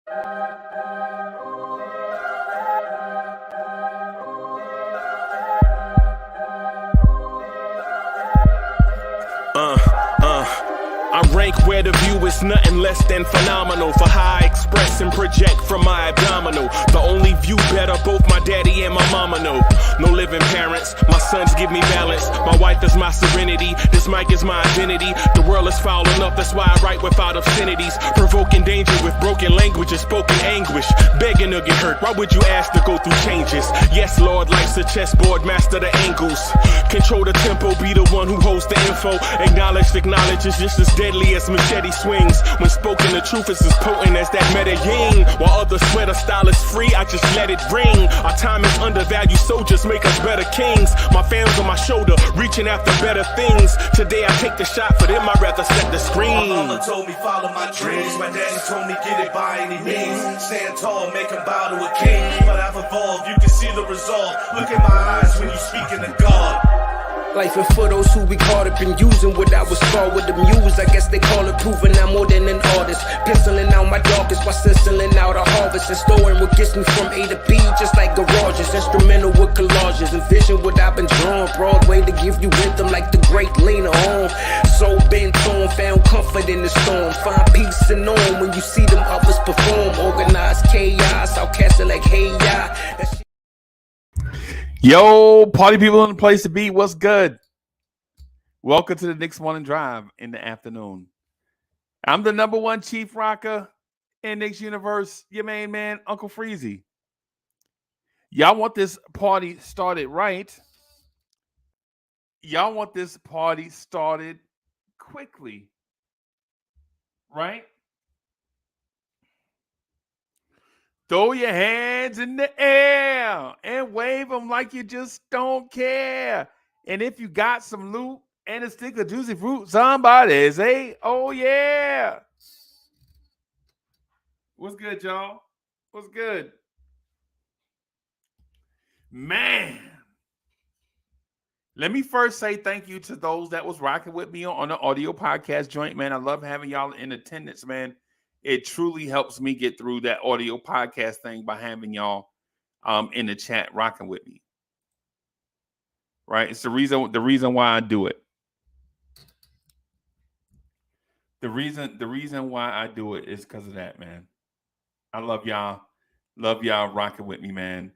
I rank where the view is nothing less than phenomenal. For how I express and project from my abdominal. The only view better, both my daddy and my mama know. No living parents, my sons give me balance. My wife is my serenity, this mic is my identity. The world is foul enough, that's why I write without obscenities. Provoking danger with broken language and spoken anguish. Begging to get hurt, why would you ask to go through changes? Yes, Lord, life's a chessboard, master the angles. Control the tempo, be the one who holds the info. Acknowledge is just as deadly as machete swings. When spoken, the truth is as potent as that Medellin. While others swear the style is free, I just let it ring. Our time is undervalued, soldiers make us better kings. My family's on my shoulder, reaching after better things. Today I take the shot, for them I'd rather set the screen. My mama told me follow my dreams. My daddy told me get it by any means. Stand tall, make him bow to a king. But I've evolved, you can see the resolve. Look in my eyes when you speaking to God. Life and for those who we caught up in using what I was taught with the muse. I guess they call it proving I'm more than an artist. Penciling out my darkest while stenciling out a harvest. And storing what gets me from A to B just like garages. Instrumental with collages. Envision what I've been drawing. Broadway to give you rhythm like the great Lena Horne. So bent on, found comfort in the storm. Find peace and on when you see them others perform. Organized chaos, outcasted like hey ya. Yo, party people in the place to be. What's good? Welcome to the Knicks Morning Drive in the afternoon. I'm the number one chief rocker in Knicks universe, your main man, Uncle Freezy. Y'all want this party started right. Y'all want this party started quickly, right? Throw your hands in the air and wave them like you just don't care. And if you got some loot and a stick of juicy fruit, somebody say, oh yeah. What's good, y'all? What's good? Man. Let me first say thank you to those that was rocking with me on the audio podcast joint, man. I love having y'all in attendance, man. It truly helps me get through that audio podcast thing by having y'all in the chat rocking with me. Right? It's the reason why I do it. The reason why I do it is because of that, man. I love y'all. Love y'all rocking with me, man.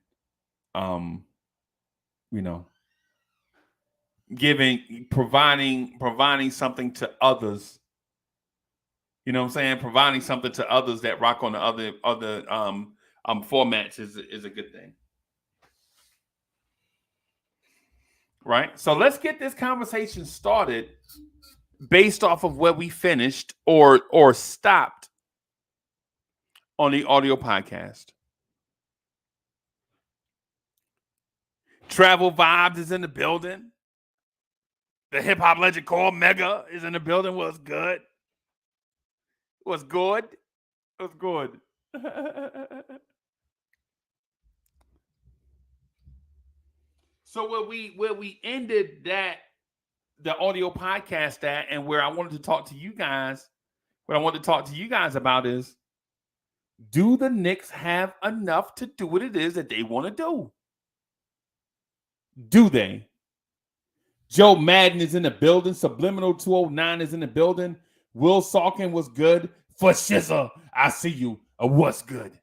You know, providing something to others. You know what I'm saying? Providing something to others that rock on the other formats is a good thing. Right? So let's get this conversation started based off of where we finished or stopped on the audio podcast. Travel Vibes is in the building. The hip hop legend Core Mega is in the building. Was good. Was good. Was good. So where we ended the audio podcast at, and where I wanted to talk to you guys, what I wanted to talk to you guys about is, do the Knicks have enough to do what it is that they want to do? Do they? Joe Madden is in the building. Subliminal 209 is in the building. Will Salkin was good. For Shizza, I see you. What's good?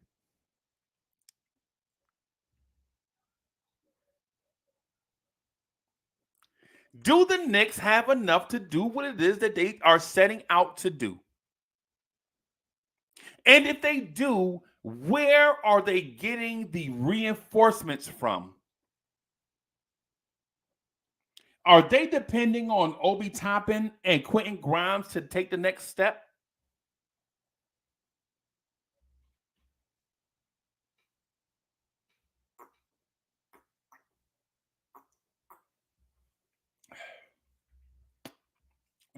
Do the Knicks have enough to do what it is that they are setting out to do? And if they do, where are they getting the reinforcements from? Are they depending on Obi Toppin and Quentin Grimes to take the next step?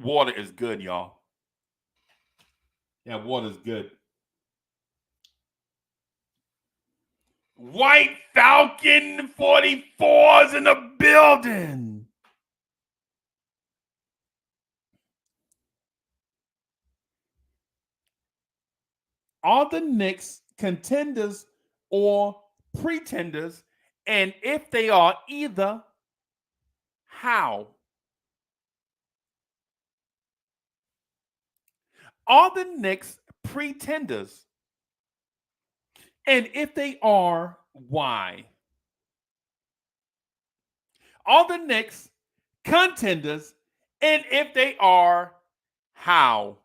Water is good, y'all. Yeah, water is good. White Falcon 44's in the building. Are the Knicks contenders or pretenders? And if they are either, how? Are the Knicks pretenders? And if they are, why? Are the Knicks contenders? And if they are, how?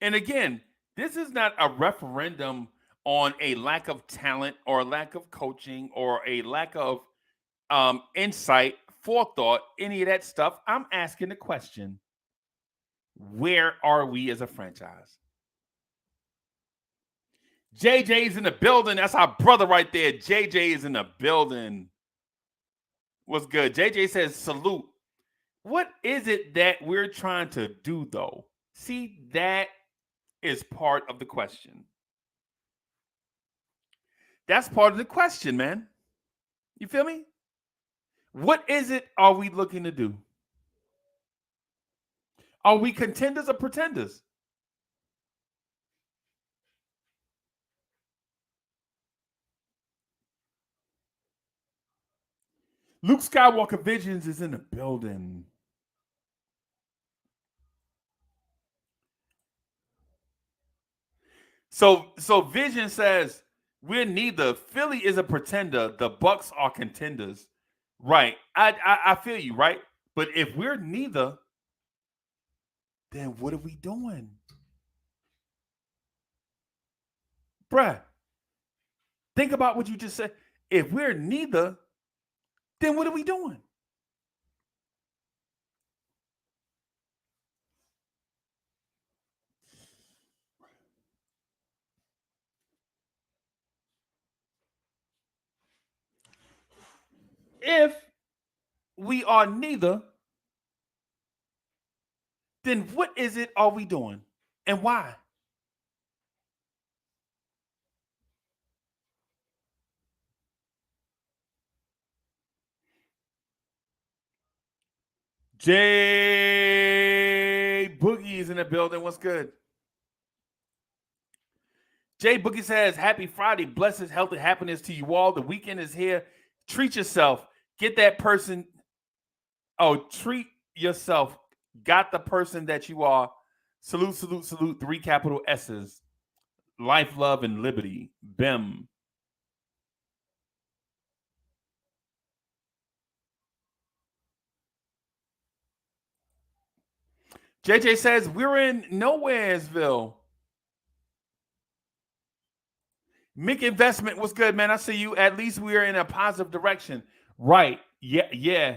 And again, this is not a referendum on a lack of talent or a lack of coaching or a lack of insight, forethought, any of that stuff. I'm asking the question, where are we as a franchise? JJ's in the building. That's our brother right there. JJ is in the building. What's good? JJ says, salute. What is it that we're trying to do, though? See, that is part of the question. That's part of the question, man. You feel me? What is it are we looking to do? Are we contenders or pretenders? Luke Skywalker Visions is in the building. So Vision says we're neither. Philly is a pretender. The Bucks are contenders. Right. I feel you, right? But if we're neither, then what are we doing? Bruh, think about what you just said. If we're neither, then what are we doing? If we are neither, then what is it are we doing? And why? Jay Boogie is in the building. What's good? Jay Boogie says, happy Friday. Blessings, health, and happiness to you all. The weekend is here. Treat yourself. Get that person. Oh, treat yourself. Got the person that you are. Salute, salute, salute. 3 capital S's. Life, love, and liberty. BEM. JJ says, we're in Nowheresville. Mick Investment, what's good, man? I see you. At least we're in a positive direction. Right. Yeah.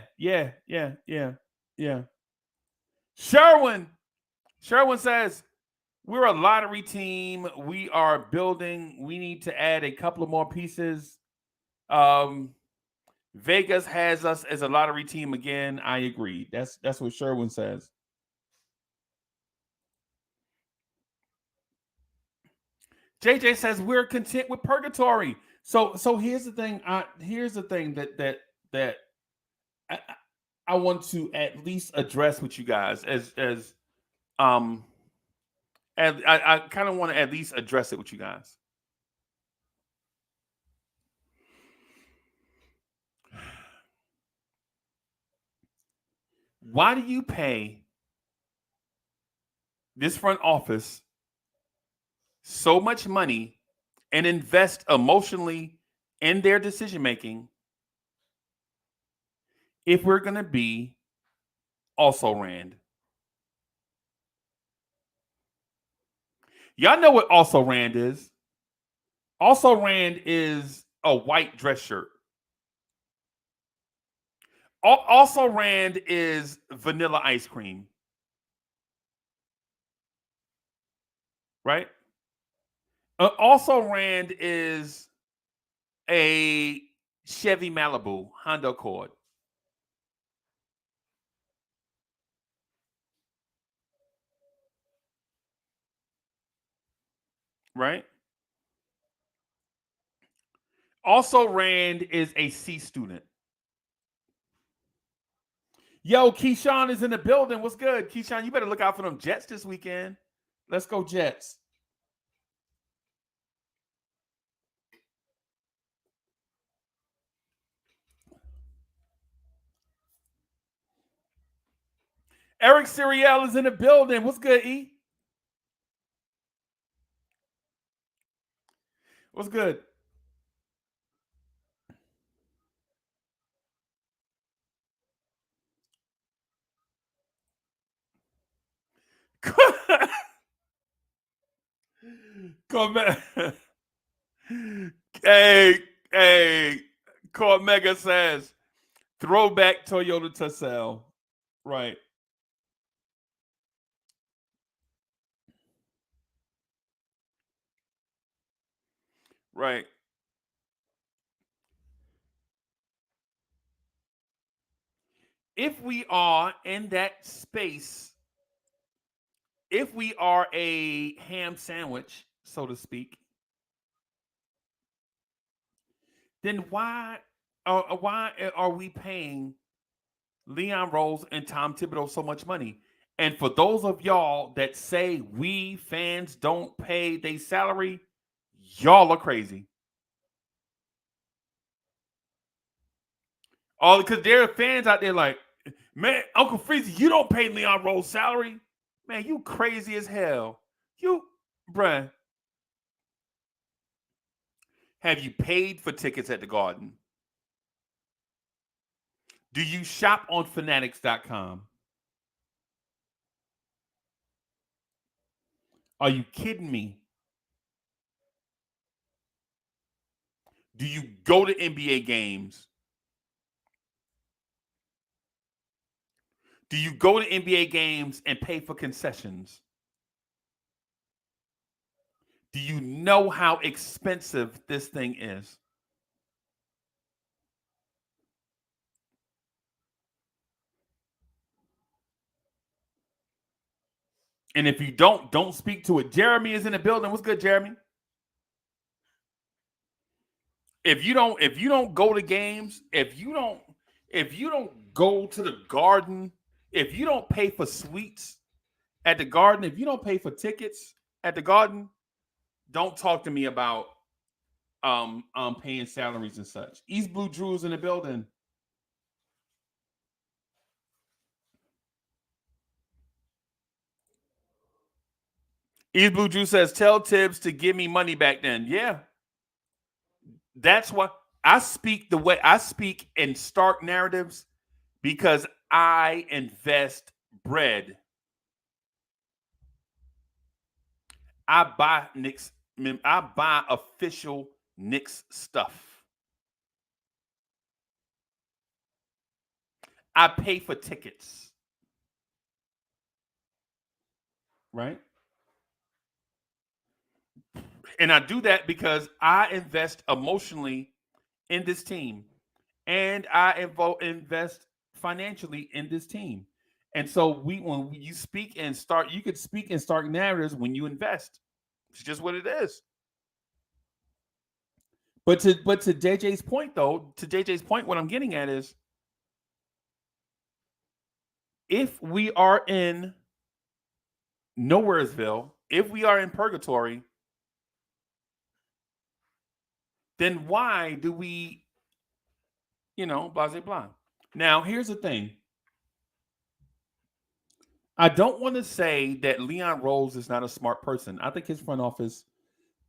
Sherwin says, we're a lottery team. We are building. We need to add a couple of more pieces. Vegas has us as a lottery team again. I agree. That's what Sherwin says. JJ says we're content with purgatory. So here's the thing. Here's the thing that I want to at least address with you guys as I kind of want to at least address it with you guys. Why do you pay this front office so much money and invest emotionally in their decision making if we're going to be also Rand? Y'all know what also Rand is. Also Rand is a white dress shirt. Also Rand is vanilla ice cream. Right? Also Rand is a Chevy Malibu Honda Accord. Right? Also, Rand is a C student. Yo, Keyshawn is in the building. What's good? Keyshawn, you better look out for them Jets this weekend. Let's go, Jets. Eric Siriel is in the building. What's good, E? What's good? Cormega. Hey, Cormega says, throwback Toyota Tercel. Right. Right. If we are in that space, if we are a ham sandwich, so to speak, then why are we paying Leon Rose and Tom Thibodeau so much money? And for those of y'all that say we fans don't pay their salary, y'all are crazy. All because there are fans out there like, man, Uncle Freezy, you don't pay Leon Rose salary. Man, you crazy as hell. Bruh. Have you paid for tickets at the Garden? Do you shop on fanatics.com? Are you kidding me? Do you go to NBA games? Do you go to NBA games and pay for concessions? Do you know how expensive this thing is? And if you don't speak to it. Jeremy is in the building. What's good, Jeremy? If you don't go to games, if you don't go to the Garden, if you don't pay for suites at the Garden, if you don't pay for tickets at the Garden, don't talk to me about paying salaries and such. East Blue Drew's in the building. East Blue Drew says, tell Tibbs to give me money back then. Yeah. That's why I speak the way I speak in stark narratives, because I invest bread. I buy Knicks. I buy official Knicks stuff. I pay for tickets. Right? And I do that because I invest emotionally in this team, and I invest financially in this team. And so when you speak and start, you could speak in stark narratives when you invest. It's just what it is. But to JJ's point, though, what I'm getting at is, if we are in Nowheresville, if we are in purgatory, then why do we, blah, blah, blah. Now, here's the thing. I don't want to say that Leon Rose is not a smart person. I think his front office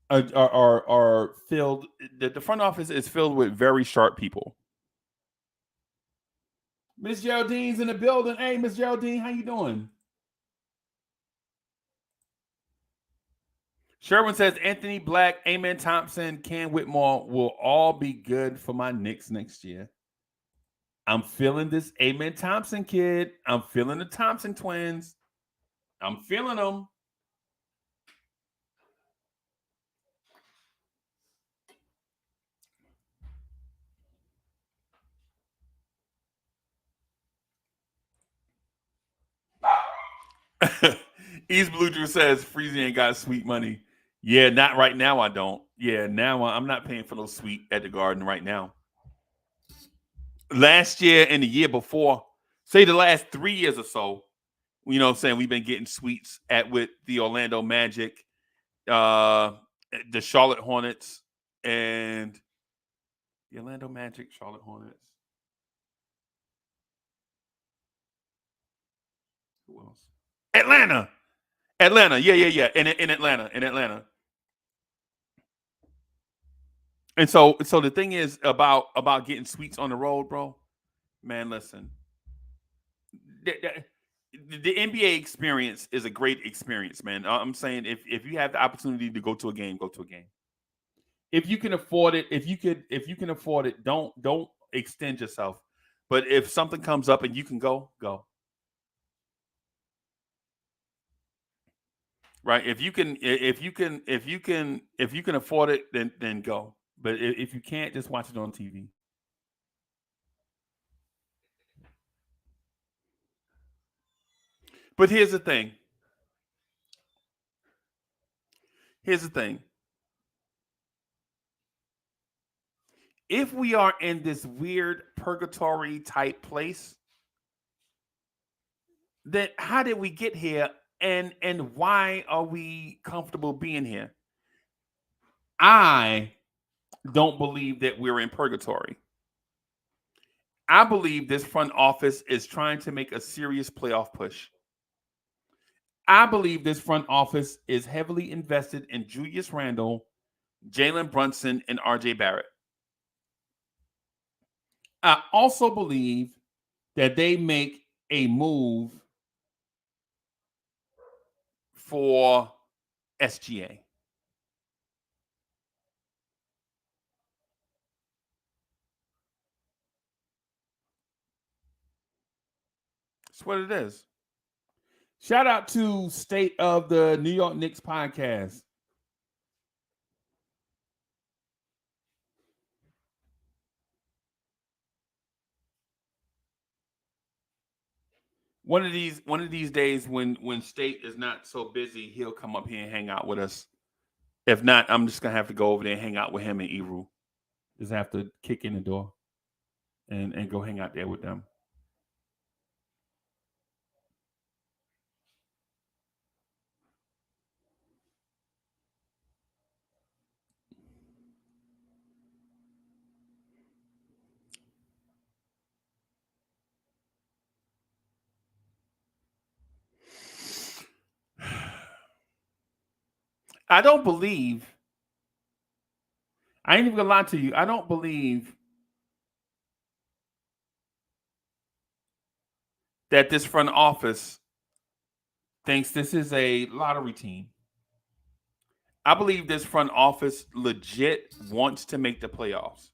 are filled. The front office is filled with very sharp people. Miss Geraldine's in the building. Hey, Miss Geraldine, how you doing? Sherwin says Anthony Black, Amen Thompson, Ken Whitmore will all be good for my Knicks next year. I'm feeling this Amen Thompson kid. I'm feeling the Thompson twins. I'm feeling them. East Blue Drew says Freezy ain't got sweet money. Yeah, not right now. I don't. Yeah, now I'm not paying for no suite at the Garden right now. Last year and the year before, say the last 3 years or so, you know what I'm saying, we've been getting suites at with the Orlando Magic, uh, the Charlotte Hornets, and the Orlando Magic, Charlotte Hornets. Who else? Atlanta. Atlanta. Yeah. In Atlanta. And so the thing is about getting suites on the road, bro. Man, listen. The NBA experience is a great experience, man. I'm saying if you have the opportunity to go to a game, go to a game. If you can afford it, if you can afford it, don't extend yourself. But if something comes up and you can go, go. Right? If you can afford it, then go. But if you can't, just watch it on TV. But here's the thing. Here's the thing. If we are in this weird purgatory type place, then how did we get here and why are we comfortable being here? I don't believe that we're in purgatory. I believe this front office is trying to make a serious playoff push. I believe this front office is heavily invested in Julius Randle, Jalen Brunson, and RJ Barrett. I also believe that they make a move for SGA. That's what it is. Shout out to State of the New York Knicks podcast. One of these days when State is not so busy, he'll come up here and hang out with us. If not, I'm just gonna have to go over there and hang out with him and Eru. Just have to kick in the door and go hang out there with them. I don't believe. I ain't even gonna lie to you. I don't believe that this front office thinks this is a lottery team. I believe this front office legit wants to make the playoffs.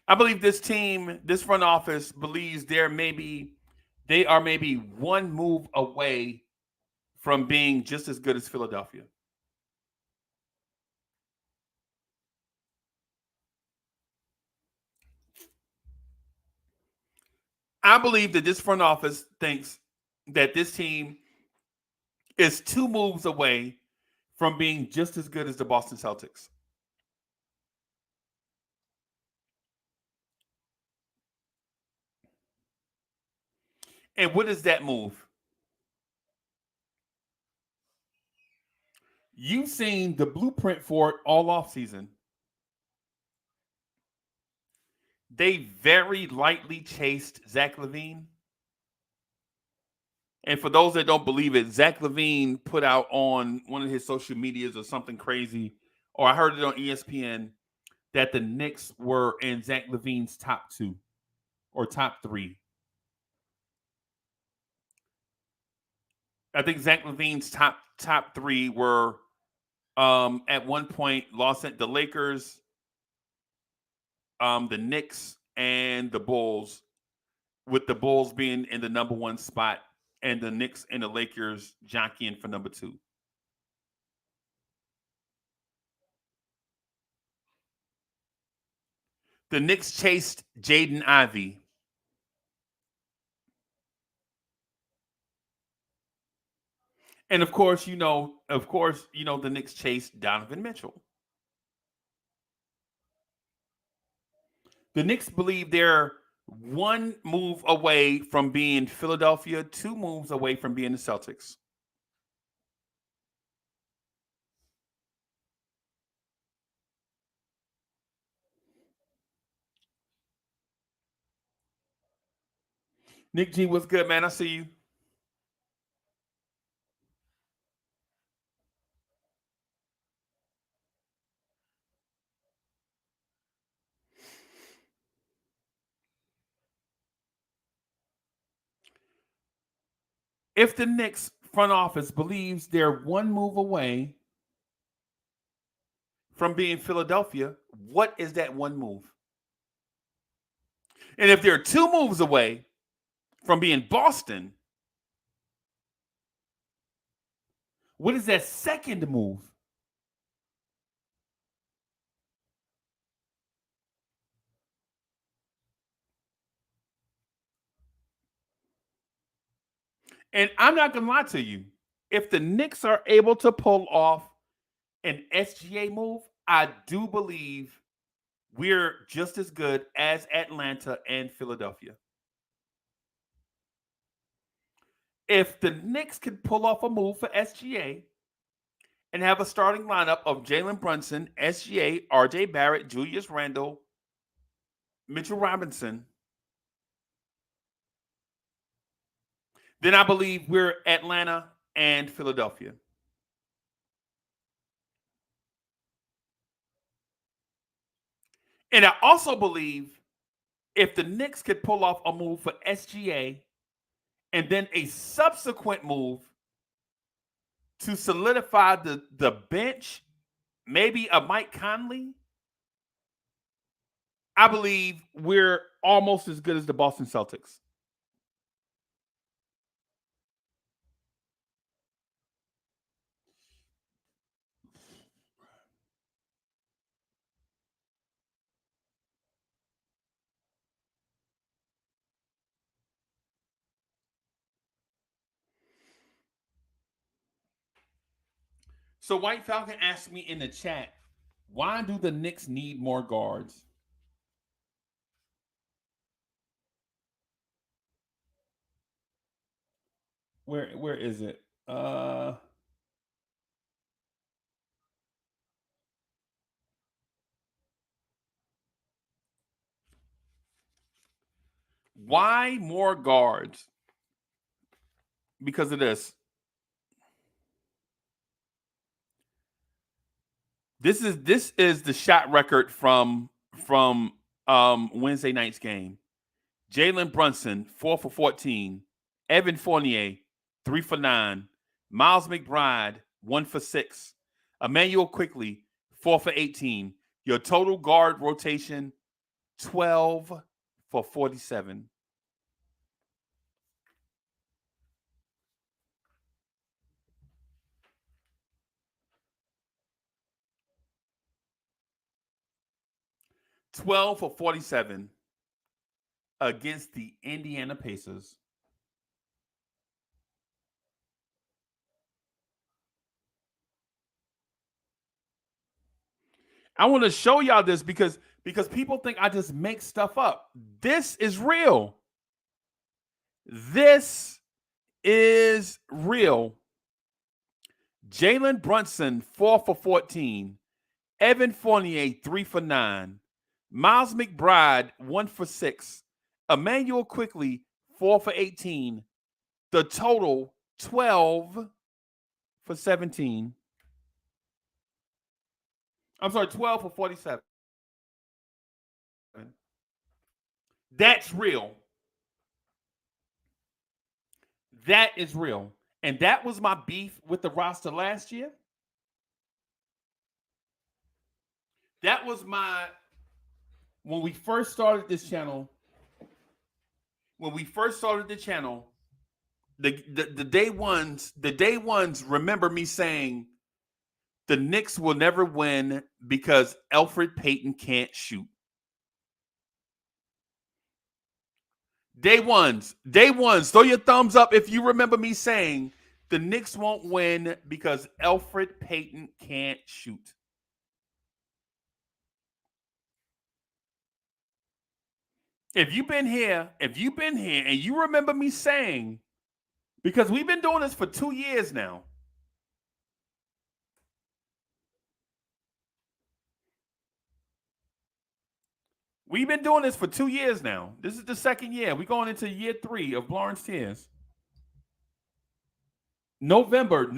I believe this team, this front office believes they are maybe one move away from being just as good as Philadelphia. I believe that this front office thinks that this team is two moves away from being just as good as the Boston Celtics. And what is that move? You've seen the blueprint for it all off season. They very lightly chased Zach LaVine. And for those that don't believe it, Zach LaVine put out on one of his social medias or something crazy, or I heard it on ESPN, that the Knicks were in Zach LaVine's top two or top three. I think Zach LaVine's top three were at one point lost at the Lakers, the Knicks, and the Bulls, with the Bulls being in the number one spot and the Knicks and the Lakers jockeying for number two. The Knicks chased Jaden Ivey. And of course, the Knicks chased Donovan Mitchell. The Knicks believe they're one move away from being Philadelphia, 2 moves away from being the Celtics. Nick G, what's good, man? I see you. If the Knicks front office believes they're one move away from being Philadelphia, what is that one move? And if they're 2 moves away from being Boston, what is that second move? And I'm not going to lie to you. If the Knicks are able to pull off an SGA move, I do believe we're just as good as Atlanta and Philadelphia. If the Knicks could pull off a move for SGA and have a starting lineup of Jalen Brunson, SGA, RJ Barrett, Julius Randle, Mitchell Robinson, then I believe we're Atlanta and Philadelphia. And I also believe if the Knicks could pull off a move for SGA and then a subsequent move to solidify the bench, maybe a Mike Conley, I believe we're almost as good as the Boston Celtics. So White Falcon asked me in the chat, why do the Knicks need more guards? Where is it? Why more guards? Because of this. This is the shot record from Wednesday night's game. Jalen Brunson, 4 for 14. Evan Fournier, 3 for 9. Miles McBride, 1 for 6. Emmanuel Quickly, 4 for 18. Your total guard rotation, 12 for 47. $12 for 47 against the Indiana Pacers. I want to show y'all this because people think I just make stuff up. This is real. This is real. Jalen Brunson, 4 for 14. Evan Fournier, 3 for 9. Miles McBride, 1 for 6. Emmanuel Quickly, 4 for 18. The total, 12 for 17. I'm sorry, 12 for 47. That's real. That is real. And that was my beef with the roster last year. That was when we first started this channel. When we first started the channel, the day ones remember me saying the Knicks will never win because Elfrid Payton can't shoot. Day ones. Throw your thumbs up if you remember me saying the Knicks won't win because Elfrid Payton can't shoot. If you've been here and you remember me saying, because we've been doing this for 2 years now. We've been doing this for 2 years now. This is the second year. We're going into year 3 of Blorange Tears. November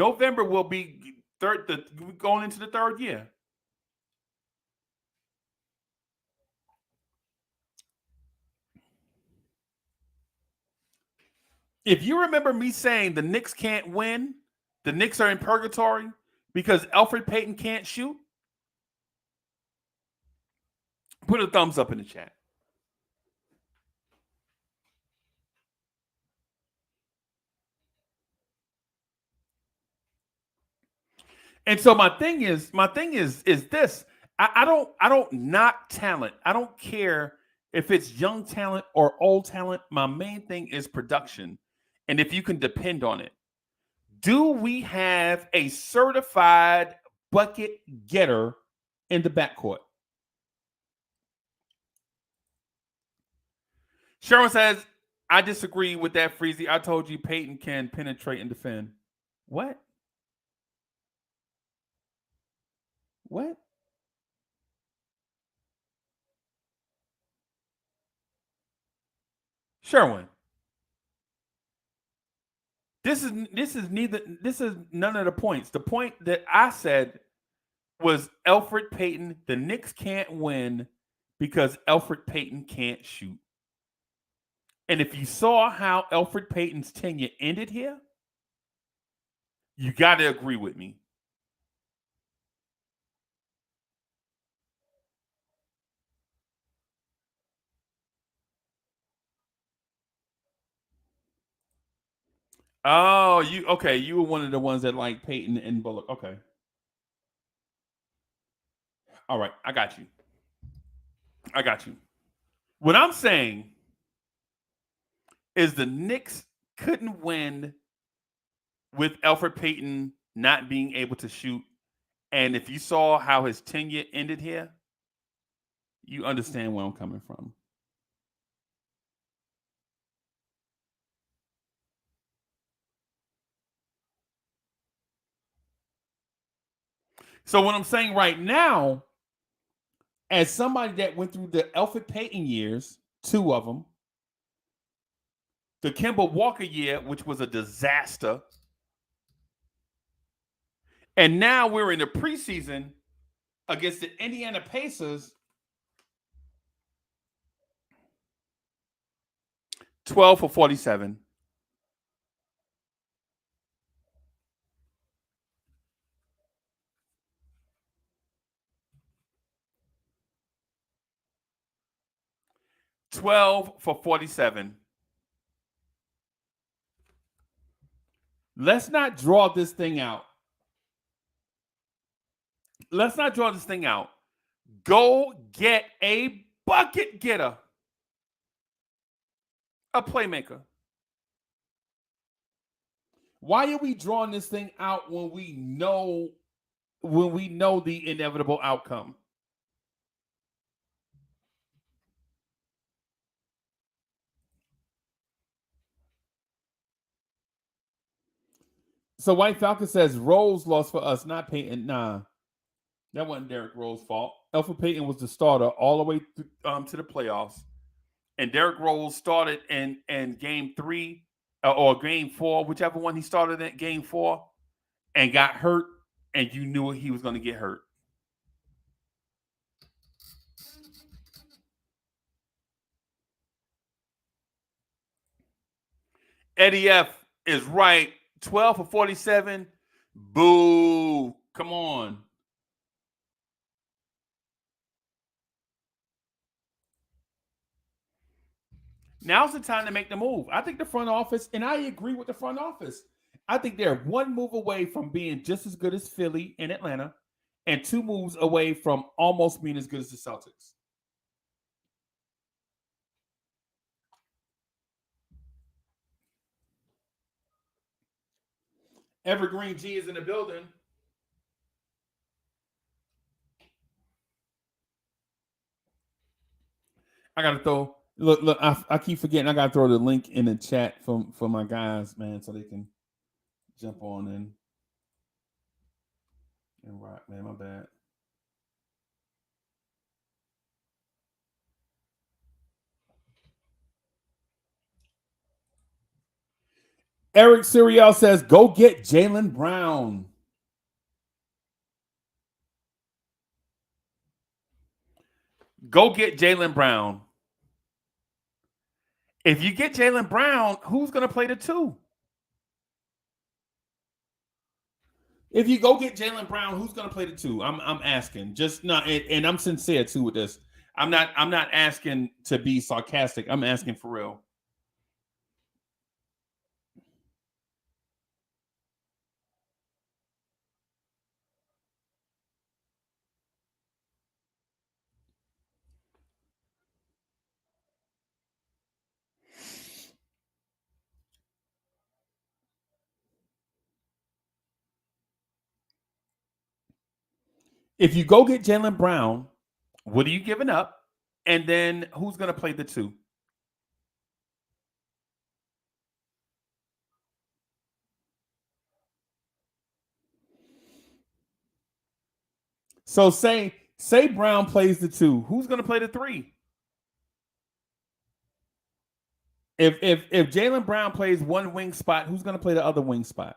will be going into the third year. If you remember me saying the Knicks can't win, the Knicks are in purgatory because Elfrid Payton can't shoot, put a thumbs up in the chat. And so my thing is this. I don't knock talent. I don't care if it's young talent or old talent. My main thing is production. And if you can depend on it. Do we have a certified bucket getter in the backcourt? Sharon says, I disagree with that, Freezy. I told you Peyton can penetrate and defend. What? Sherwin. This is none of the points. The point that I said was Elfrid Payton. The Knicks can't win because Elfrid Payton can't shoot. And if you saw how Elfrid Payton's tenure ended here, you got to agree with me. Oh, you were one of the ones that like Payton and Bullock. Okay. All right, I got you. What I'm saying is the Knicks couldn't win with Elfrid Payton not being able to shoot. And if you saw how his tenure ended here, you understand where I'm coming from. So what I'm saying right now, as somebody that went through the Elfrid Payton years, 2 of them, the Kemba Walker year, which was a disaster, and now we're in the preseason against the Indiana Pacers, 12 for 47. Let's not draw this thing out. Go get a bucket getter, a playmaker. Why are we drawing this thing out when we know the inevitable outcome? So White Falcon says Rose lost for us, not Payton. Nah, that wasn't Derrick Rose's fault. Elfrid Payton was the starter all the way to the playoffs, and Derrick Rose started in game 3 or game 4, whichever one he started at game 4, and got hurt, and you knew he was going to get hurt. Eddie F is right. 12 for 47. Boo. Come on. Now's the time to make the move. I think the front office, and I agree with the front office, I think they're 1 move away from being just as good as Philly and Atlanta, and 2 moves away from almost being as good as the Celtics. Evergreen G is in the building. I gotta throw. Look. I keep forgetting. I gotta throw the link in the chat for my guys, man, so they can jump on and rock. Man, my bad. Eric Siriel says, "Go get Jaylen Brown." Go get Jaylen Brown. If you get Jaylen Brown, who's going to play the 2? If you go get Jaylen Brown, who's going to play the 2? I'm asking. Just not, and I'm sincere too with this. I'm not asking to be sarcastic. I'm asking for real. If you go get Jaylen Brown, what are you giving up? And then who's going to play the 2? So say Brown plays the 2. Who's going to play the 3? If Jaylen Brown plays one wing spot, who's going to play the other wing spot?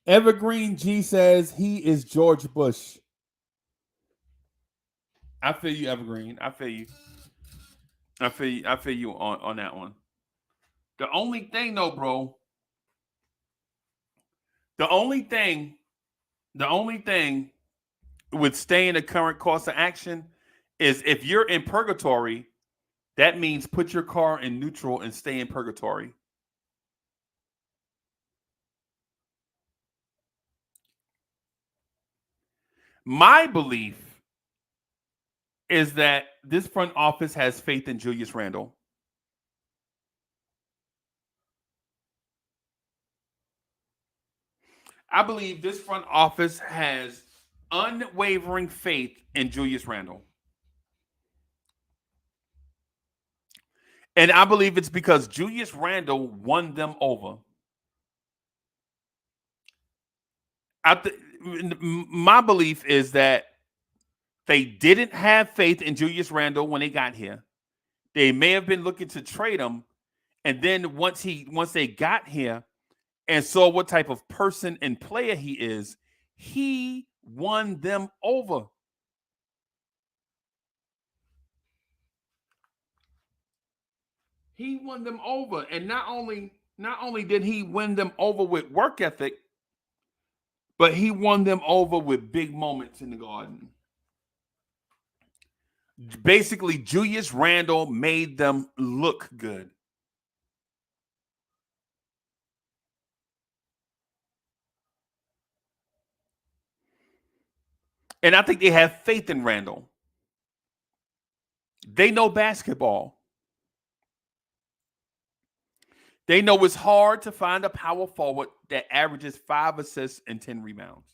Evergreen G says he is George Bush. I feel you, Evergreen. I feel you. I feel you on that one. The only thing though, bro. The only thing with staying the current course of action is if you're in purgatory, that means put your car in neutral and stay in purgatory. My belief is that this front office has faith in Julius Randle. I believe this front office has unwavering faith in Julius Randle. And I believe it's because Julius Randle won them over. My belief is that they didn't have faith in Julius Randle when they got here. They may have been looking to trade him, and then once they got here and saw what type of person and player he is, he won them over. He won them over, and not only did he win them over with work ethic, but he won them over with big moments in the Garden. Basically, Julius Randle made them look good. And I think they have faith in Randle. They know basketball. They know it's hard to find a power forward that averages 5 assists and 10 rebounds.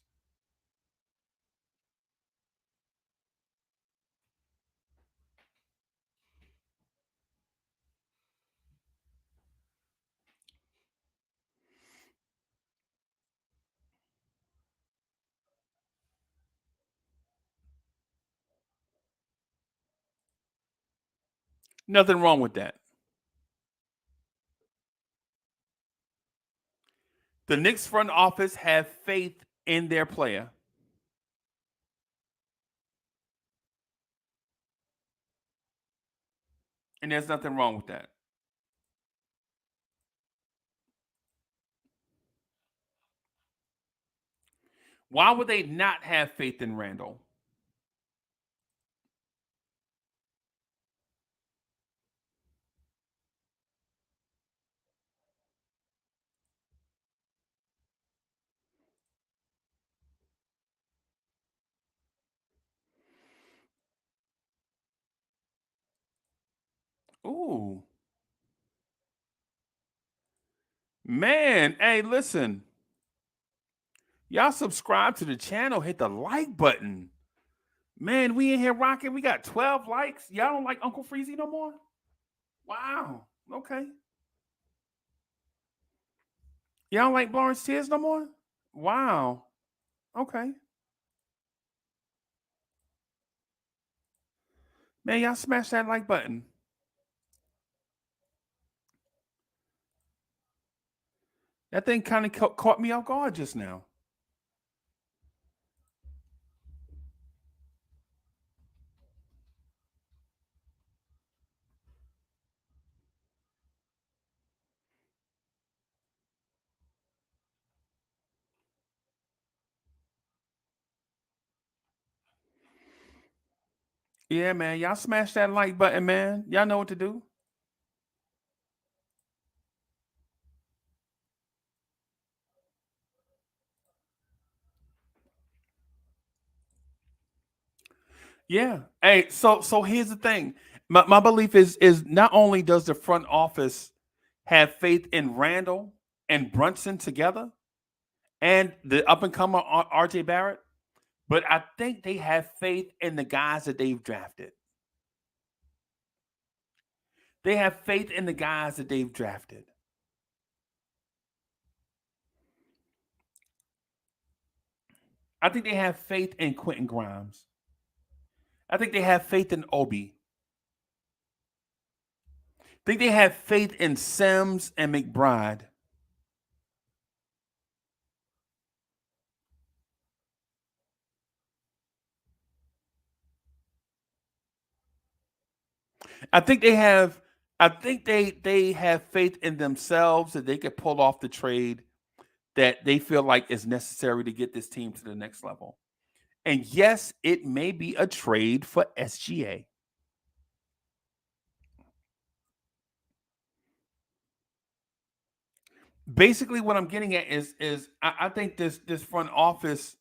Nothing wrong with that. The Knicks front office have faith in their player. And there's nothing wrong with that. Why would they not have faith in Randle? Ooh. Man, hey, listen. Y'all subscribe to the channel, hit the like button. Man, we in here rocking. We got 12 likes. Y'all don't like Uncle Freezy no more? Wow. Okay. Y'all don't like Blorange Tears no more? Wow. Okay. Man, y'all smash that like button. That thing kind of caught me off guard just now. Yeah, man. Y'all smash that like button, man. Y'all know what to do. Yeah. Hey, so here's the thing. My belief is not only does the front office have faith in Randall and Brunson together and the up and comer RJ Barrett, but I think they have faith in the guys that they've drafted. They have faith in the guys that they've drafted. I think they have faith in Quentin Grimes. I think they have faith in Obi. I think they have faith in Sims and McBride. I think they have they have faith in themselves that they could pull off the trade that they feel like is necessary to get this team to the next level. And yes, it may be a trade for SGA. Basically, what I'm getting at is I think this front office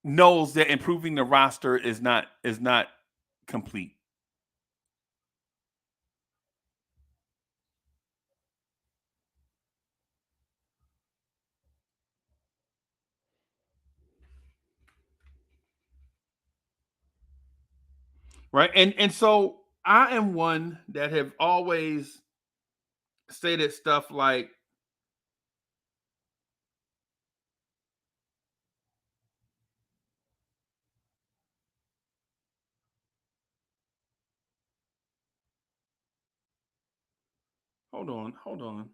knows that improving the roster is not complete. Right. And so I am one that have always stated stuff like, hold on.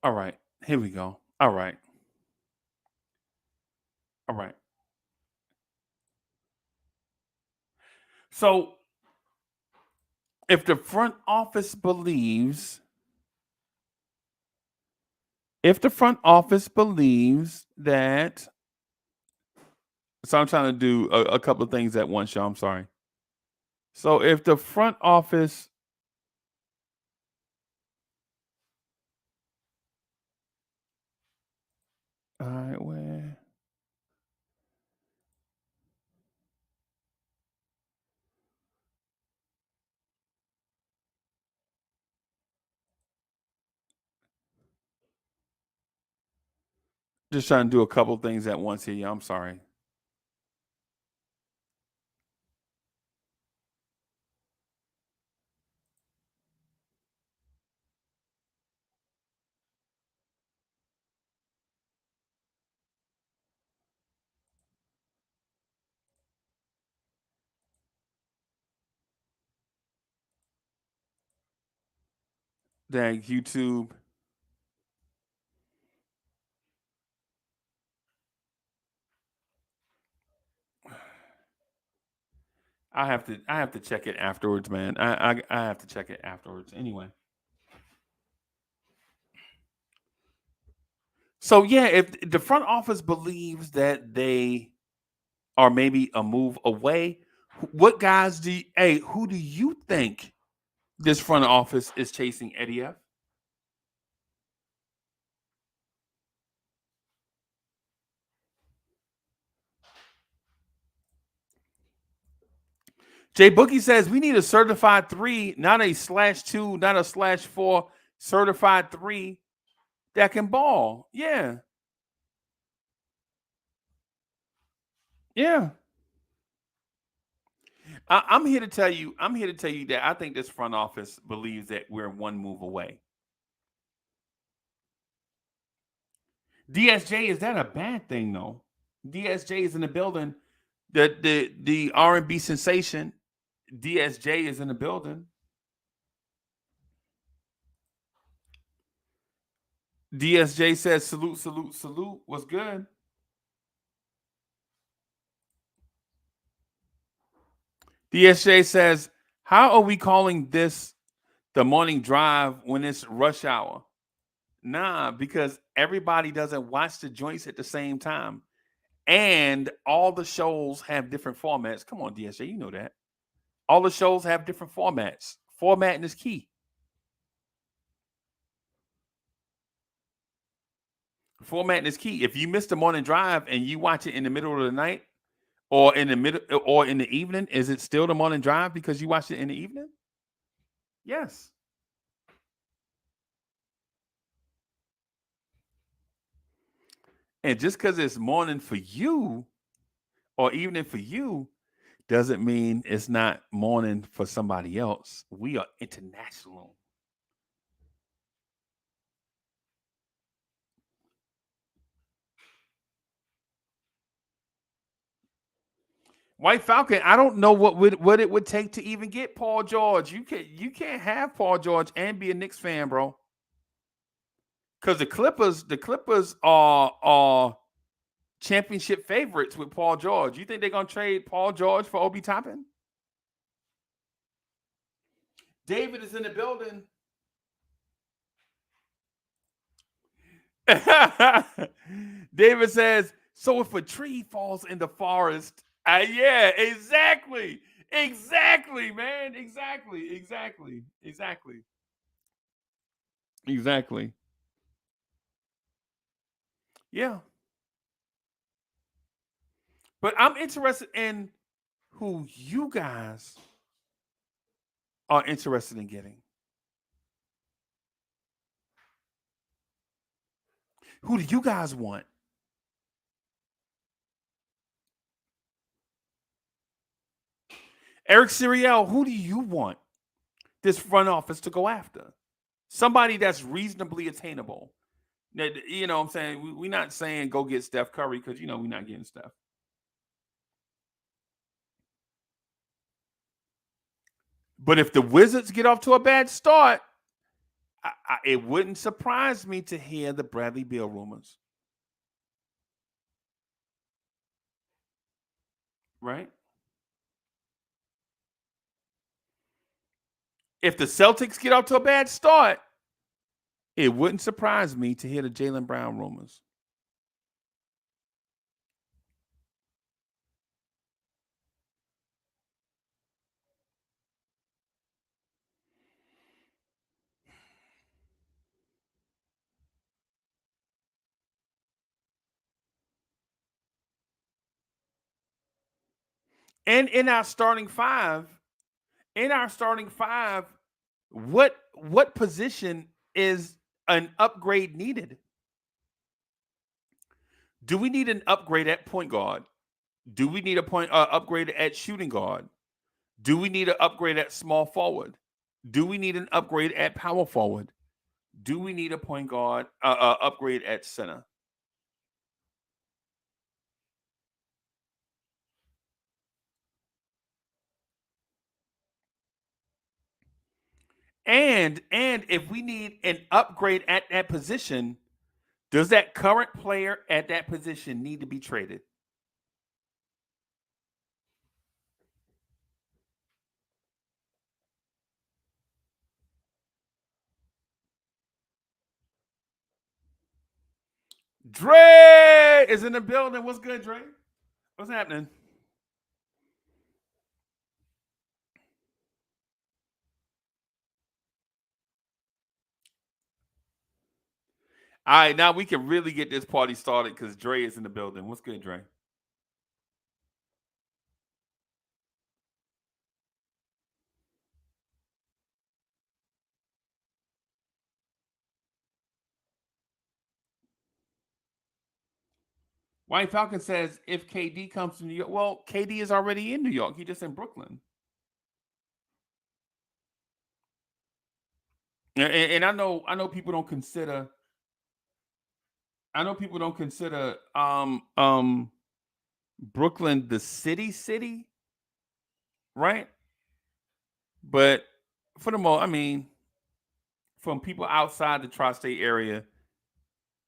All right. Here we go. All right. All right. So if the front office believes, that, so I'm trying to do a couple of things at once, y'all. I'm sorry. So if the front office, all right, where? Just trying to do a couple of things at once here, y'all. I'm sorry. Dang, YouTube. I have to check it afterwards, man. I have to check it afterwards. Anyway. So yeah, if the front office believes that they are maybe a move away, what guys do? Hey, who do you think this front office is chasing Eddie F? Jay Bookie says we need a certified three, not a /2, not a /4, certified three that can ball. Yeah, yeah. I'm here to tell you. I'm here to tell you that I think this front office believes that we're one move away. DSJ, is that a bad thing though? DSJ is in the building. The R&B sensation DSJ is in the building. DSJ says salute, salute, salute. What's good? DSJ says, how are we calling this the morning drive when it's rush hour? Nah, because everybody doesn't watch the joints at the same time. And all the shows have different formats. Come on, DSJ, you know that. All the shows have different formats. Formatting is key. Formatting is key. If you miss the morning drive and you watch it in the middle of the night or in the middle or in the evening, is it still the morning drive because you watched it in the evening? Yes. And just because it's morning for you or evening for you doesn't mean it's not morning for somebody else. We are international. White Falcon, I don't know what it would take to even get Paul George. You can't have Paul George and be a Knicks fan, bro. Because the Clippers are championship favorites with Paul George. You think they're gonna trade Paul George for Obi Toppin? David is in the building. David says, so if a tree falls in the forest, yeah, exactly. Exactly, man. Exactly. Yeah. But I'm interested in who you guys are interested in getting. Who do you guys want? Eric Siriel, who do you want this front office to go after? Somebody that's reasonably attainable. You know what I'm saying? We're not saying go get Steph Curry because, we're not getting Steph. But if the Wizards get off to a bad start, it wouldn't surprise me to hear the Bradley Beal rumors. Right? If the Celtics get off to a bad start, it wouldn't surprise me to hear the Jaylen Brown rumors. And in our starting five, what position is an upgrade needed? Do we need an upgrade at point guard? Do we need a point upgrade at shooting guard? Do we need an upgrade at small forward? Do we need an upgrade at power forward? Do we need a point guard upgrade at center? And if we need an upgrade at that position, does that current player at that position need to be traded? Dre is in the building. What's good, Dre? What's happening? All right, now we can really get this party started because Dre is in the building. What's good, Dre? White Falcon says if KD comes to New York, well, KD is already in New York. He just in Brooklyn. And I know people don't consider. I know people don't consider Brooklyn the city, right? But for the most, I mean, from people outside the tri-state area,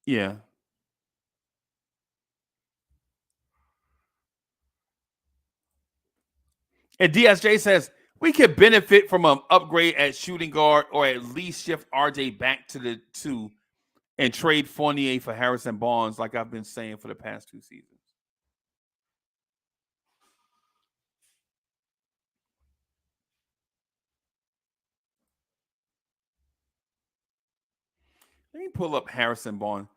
yeah. And DSJ says we could benefit from an upgrade at shooting guard, or at least shift RJ back to the 2 and trade Fournier for Harrison Barnes, like I've been saying for the past 2 seasons. Let me pull up Harrison Barnes.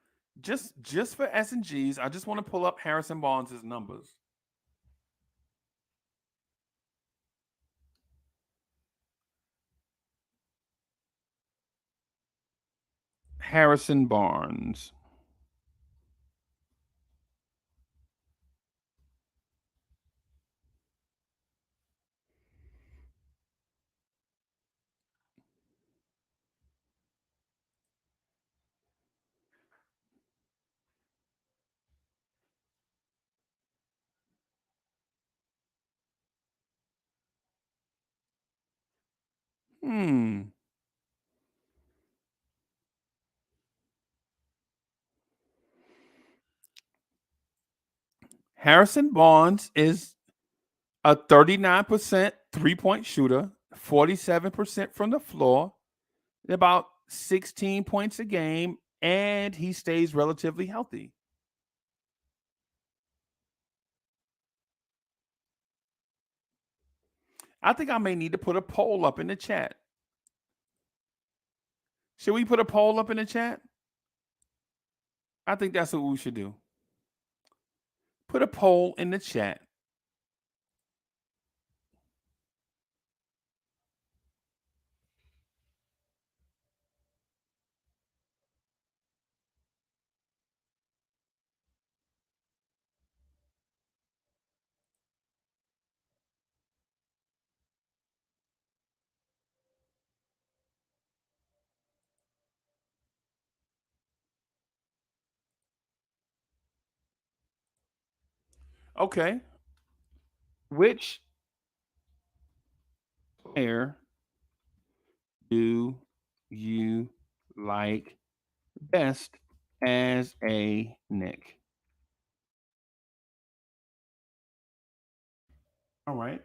Just for S&Gs, I just want to pull up Harrison Barnes' numbers. Harrison Barnes. Harrison Barnes is a 39% three-point shooter, 47% from the floor, about 16 points a game, and he stays relatively healthy. I think I may need to put a poll up in the chat. Should we put a poll up in the chat? I think that's what we should do. Put a poll in the chat. Okay. Which player do you like best as a Knick? All right.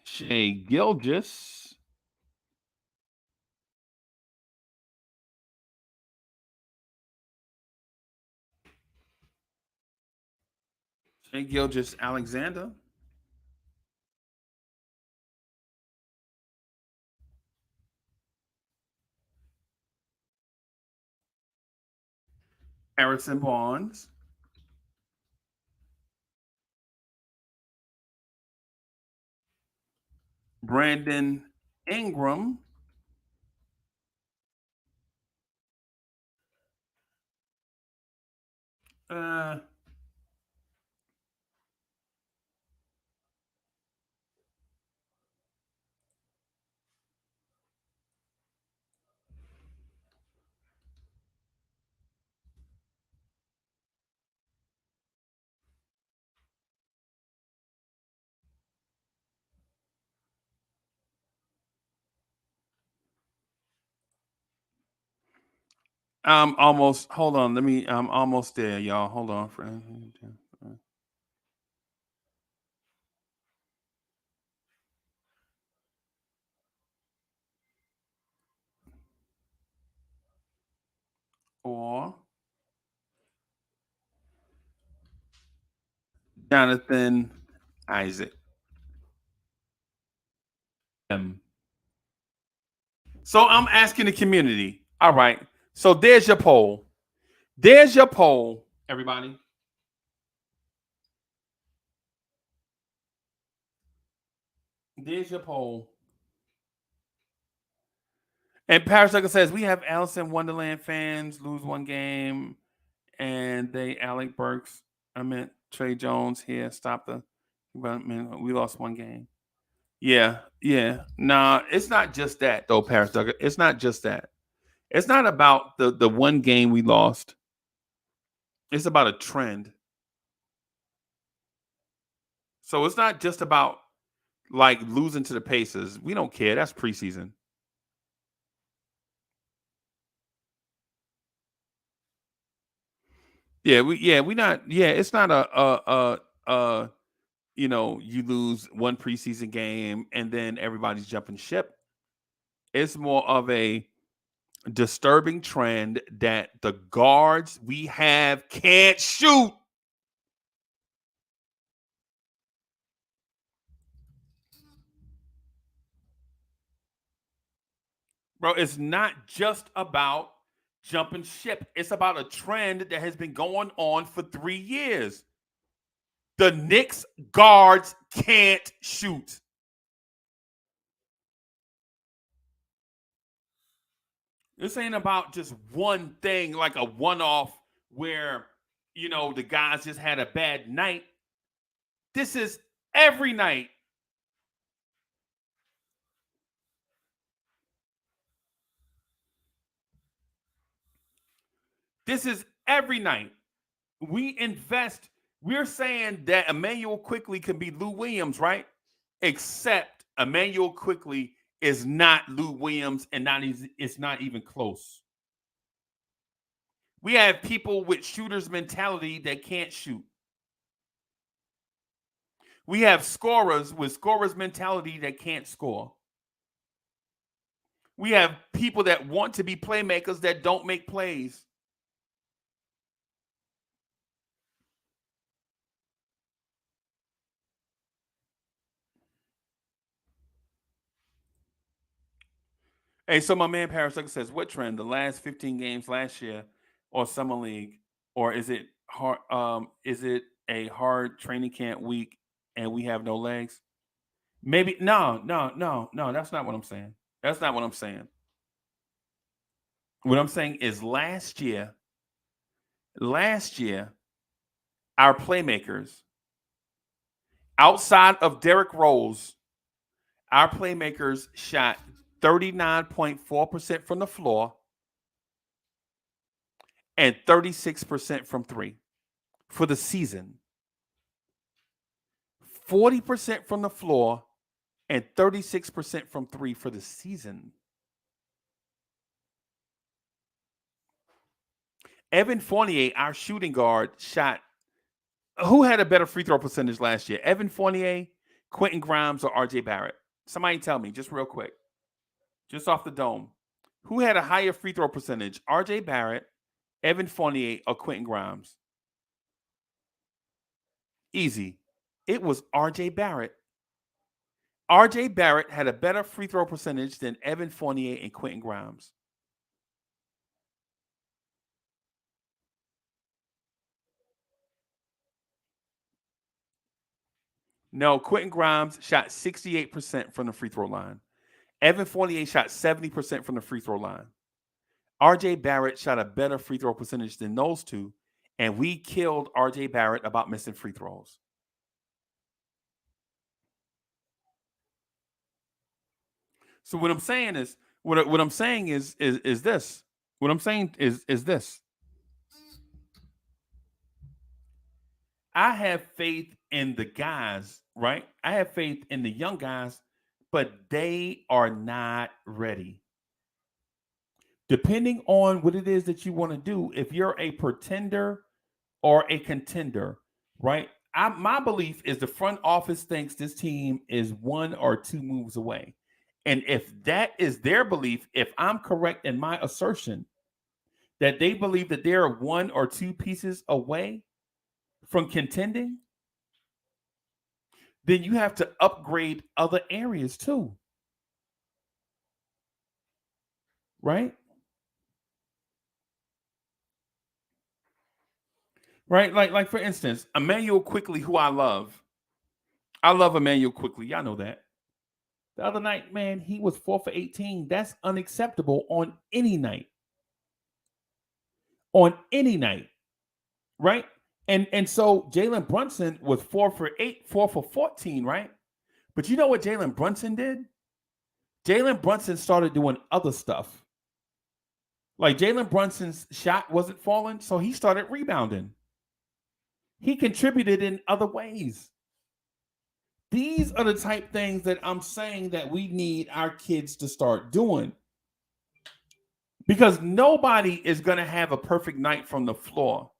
Shea Gilgis. Shea Gilgis Alexander. Harrison Barnes. Brandon Ingram. Uh, I'm almost. Hold on. I'm almost there, y'all. Hold on, friend. or Jonathan Isaac. So I'm asking the community. All right. So there's your poll. There's your poll, everybody. There's your poll. And Paris Tucker says we have Alice in Wonderland fans lose one game, and they Alec Burks. I meant Trey Jones here. Stop the. We lost one game. Yeah. Nah, it's not just that though, Paris Tucker. It's not just that. It's not about the one game we lost. It's about a trend. So it's not just about like losing to the Pacers. We don't care. That's preseason. We not. Yeah, it's not you lose one preseason game and then everybody's jumping ship. It's more of a disturbing trend that the guards we have can't shoot. Bro, it's not just about jumping ship. It's about a trend that has been going on for 3 years. The Knicks guards can't shoot. This ain't about just one thing, like a one-off where, the guys just had a bad night. This is every night. This is every night. We invest. We're saying that Emmanuel Quickly can be Lou Williams, right? Except Emmanuel Quickly is not Lou Williams, and it's not even close. We have people with shooters mentality that can't shoot. We have scorers with scorers mentality that can't score. We have people that want to be playmakers that don't make plays. Hey, so my man Paris Tucker says, what trend? The last 15 games last year or summer league? Or is it hard is it a hard training camp week and we have no legs? Maybe no, that's not what I'm saying. That's not what I'm saying. What I'm saying is last year, our playmakers, outside of Derrick Rose, our playmakers shot 39.4% from the floor and 36% from three for the season. 40% from the floor and 36% from three for the season. Evan Fournier, our shooting guard, shot. Who had a better free throw percentage last year? Evan Fournier, Quentin Grimes, or RJ Barrett? Somebody tell me, just real quick. Just off the dome. Who had a higher free throw percentage? RJ Barrett, Evan Fournier, or Quentin Grimes? Easy. It was RJ Barrett. RJ Barrett had a better free throw percentage than Evan Fournier and Quentin Grimes. No, Quentin Grimes shot 68% from the free throw line. Evan Fournier shot 70% from the free throw line. RJ Barrett shot a better free throw percentage than those two, and we killed RJ Barrett about missing free throws. So what I'm saying is, what I'm saying is this. What I'm saying is this. I have faith in the guys, right? I have faith in the young guys, but they are not ready. Depending on what it is that you want to do, if you're a pretender or a contender, right? My belief is the front office thinks this team is 1 or 2 moves away. And if that is their belief, if I'm correct in my assertion, that they believe that they're one or two pieces away from contending, then you have to upgrade other areas too. Right? Right? Like for instance, Emmanuel Quickly, who I love. I love Emmanuel Quickly. Y'all know that. The other night, man, he was 4 for 18. That's unacceptable on any night. On any night. Right? And so Jalen Brunson was 4 for 8, 4 for 14, right? But you know what Jalen Brunson did? Jalen Brunson started doing other stuff. Like Jalen Brunson's shot wasn't falling, so he started rebounding. He contributed in other ways. These are the type things that I'm saying that we need our kids to start doing. Because nobody is going to have a perfect night from the floor,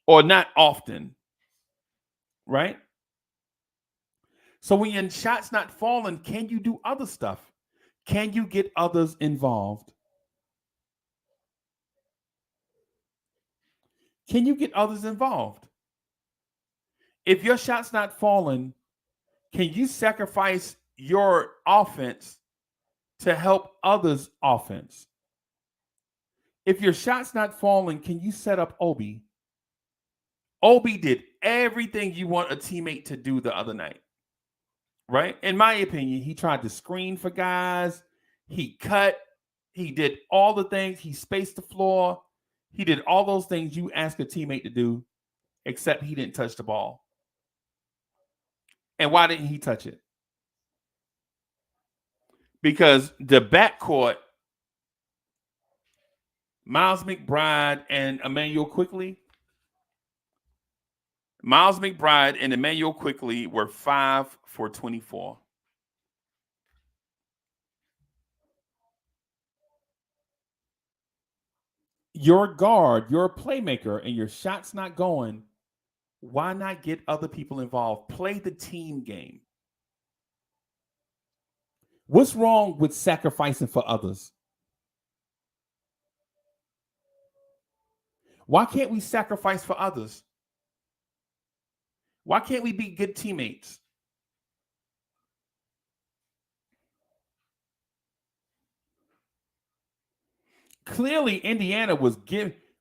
or not often, right? So when your shot's not falling, can you do other stuff? Can you get others involved? Can you get others involved? If your shot's not falling, can you sacrifice your offense to help others' offense? If your shot's not falling, can you set up Obi? Obi did everything you want a teammate to do the other night, right? In my opinion, he tried to screen for guys. He cut. He did all the things. He spaced the floor. He did all those things you ask a teammate to do, except he didn't touch the ball. And why didn't he touch it? Because the backcourt, Miles McBride and Emmanuel Quickly, Miles McBride and Emmanuel Quickly were 5 for 24. Your guard, your playmaker, and your shot's not going. Why not get other people involved? Play the team game. What's wrong with sacrificing for others? Why can't we sacrifice for others? Why can't we be good teammates? Clearly, Indiana was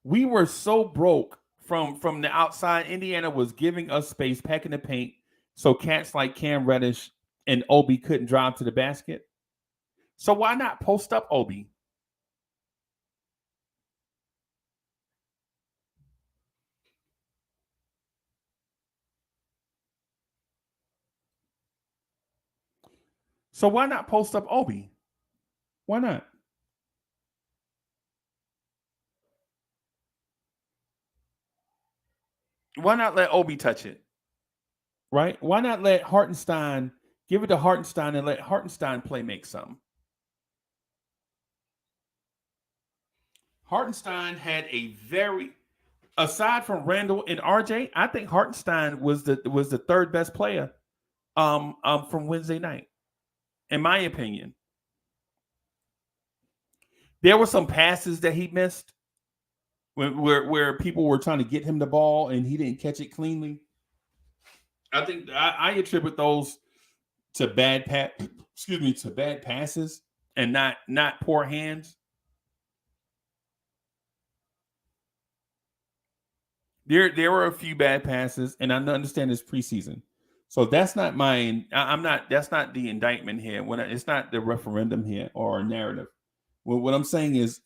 we were so broke from the outside. Indiana was giving us space, packing the paint, so cats like Cam Reddish and Obi couldn't drive to the basket. So why not post up Obi? So why not post up Obi? Why not? Why not let Obi touch it? Right? Why not let Hartenstein give it to Hartenstein and let Hartenstein play make something? Hartenstein had a very, aside from Randall and RJ, I think Hartenstein was the third best player from Wednesday night, in my opinion. There were some passes that he missed where people were trying to get him the ball and he didn't catch it cleanly. I think I attribute those to bad passes and not poor hands. There were a few bad passes, and I understand it's preseason, so that's not mine. That's not the indictment here. It's not the referendum here or narrative. What I'm saying is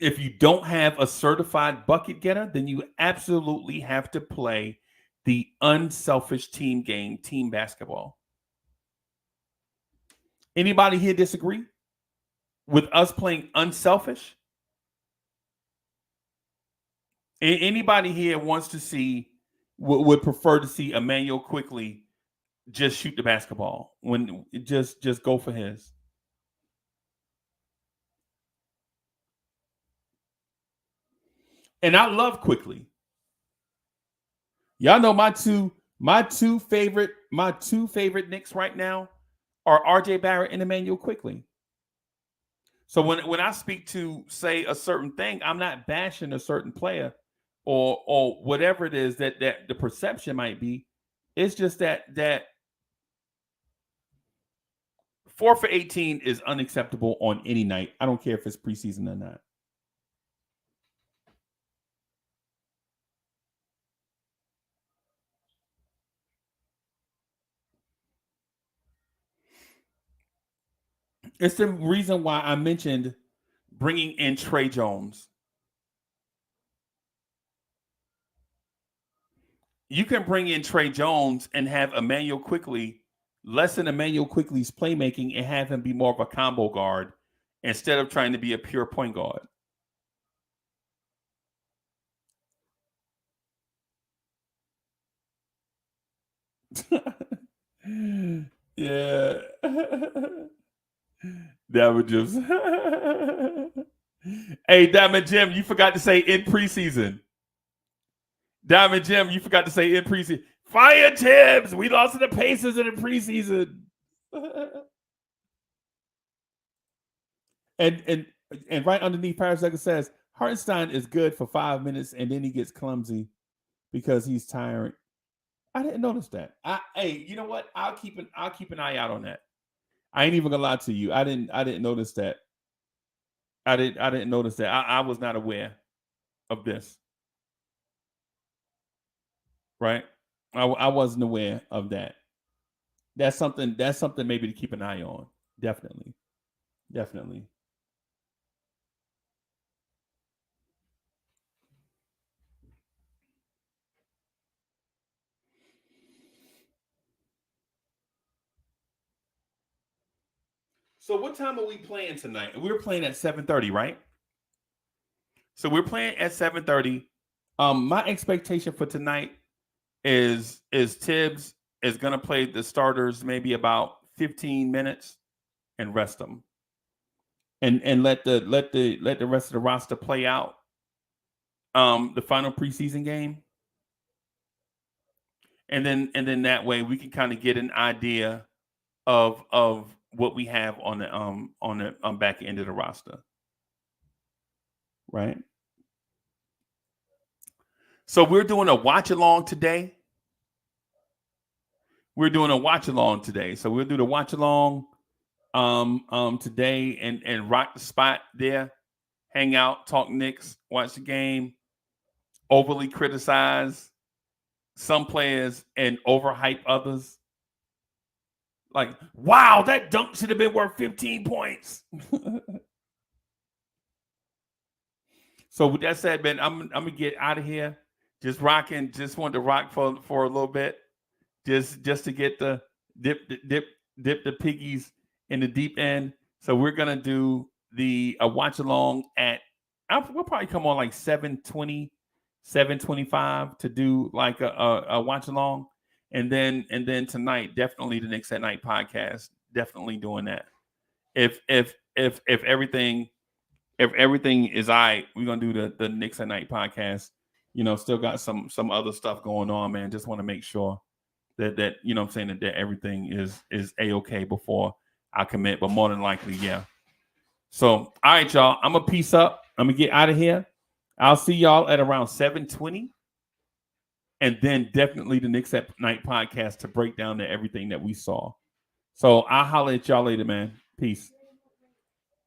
if you don't have a certified bucket getter, then you absolutely have to play the unselfish team game, team basketball. Anybody here disagree with us playing unselfish? Anybody here wants to see, would prefer to see Emmanuel Quickly just shoot the basketball, when just go for his? And I love Quickly. Y'all know my two favorite Knicks right now are RJ Barrett and Emmanuel Quickly. So when I speak to say a certain thing, I'm not bashing a certain player or whatever it is that the perception might be. It's just that 4 for 18 is unacceptable on any night. I don't care if it's preseason or not. It's the reason why I mentioned bringing in Trey Jones. You can bring in Trey Jones and have Emmanuel Quickly lessen Emmanuel Quickly's playmaking and have him be more of a combo guard instead of trying to be a pure point guard. Yeah. That would just. Hey, Diamond Jim, you forgot to say in preseason. Diamond Jim, you forgot to say in preseason. Fire Tibbs! We lost to the Pacers in the preseason. and right underneath Parasecond says Hartenstein is good for 5 minutes and then he gets clumsy because he's tiring. I didn't notice that. Hey, you know what? I'll keep an eye out on that. I ain't even gonna lie to you. I didn't notice that. I didn't notice that. I was not aware of this. Right? I wasn't aware of that. That's something maybe to keep an eye on. Definitely. So what time are we playing tonight? We're playing at 7:30, right? So we're playing at 7:30. My expectation for tonight is Tibbs is gonna play the starters maybe about 15 minutes and rest them. And let the rest of the roster play out the final preseason game. And then that way we can kind of get an idea of what we have on the back end of the roster. Right? So we're doing a watch along today. So we'll do the watch along today and rock the spot there. Hang out, talk Knicks, watch the game, overly criticize some players and overhype others. Like, wow, that dunk should have been worth 15 points. So with that said, man, I'm gonna get out of here. Just wanted to rock for a little bit. Just to get the dip the piggies in the deep end. So we're gonna do the watch along we'll probably come on like 7:20, 7:25 to do like a watch along. And then tonight, definitely the Knicks at Night podcast. Definitely doing that. If everything is all right, we're gonna do the Knicks at Night podcast. You know, still got some other stuff going on, man. Just want to make sure that you know what I'm saying that everything is A-okay before I commit, but more than likely, yeah. So, all right, y'all. I'm gonna peace up. I'm gonna get out of here. I'll see y'all at around 7:20. And then definitely the Knicks at Night podcast to break down everything that we saw. So I'll holler at y'all later, man. Peace.